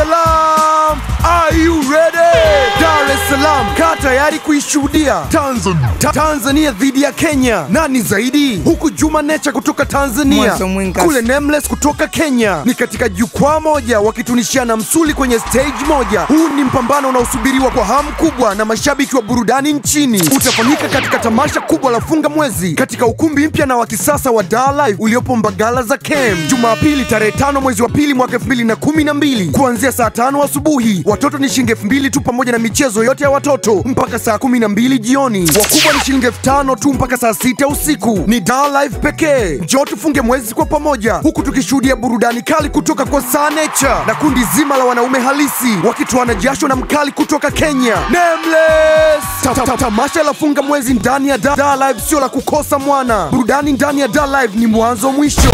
Salaam, are you ready? Dar es Salaam, kaa tayari kuishuhudia Tanzania dhidi ya Kenya. Nani zaidi? Huku Juma Nature kutoka Tanzania, kule Nameless kutoka Kenya. Ni katika jukwaa moja wakitunishiana msuli kwenye stage moja. Huu ni mpambano unaosubiriwa kwa hamu kubwa na mashabiki wa burudani nchini. Utafanyika katika tamasha kubwa la Funga Mwezi katika ukumbi mpya na wa kisasa wa Dar Live uliopo Mbagala za Kem, Jumapili tarehe 5 mwezi wa pili mwaka 2012 kuanzia saa 5 asubuhi. Watoto ni shilingi 2000 tu pamoja na michezo yote ya watoto mpaka saa 12 jioni. Wakubwa ni shilingi 5000 tu mpaka saa 6 usiku. Ni Dar Live pekee. Njoo tufunge mwezi kwa pamoja huku tukishuhudia burudani kali kutoka kwa Sir Nature na kundi zima la wanaume halisi wakitoana jasho na mkali kutoka Kenya, Nameless. Tamasha la Funga Mwezi ndani ya Dar Live sio la kukosa mwana. Burudani ndani ya Dar Live ni mwanzo mwisho.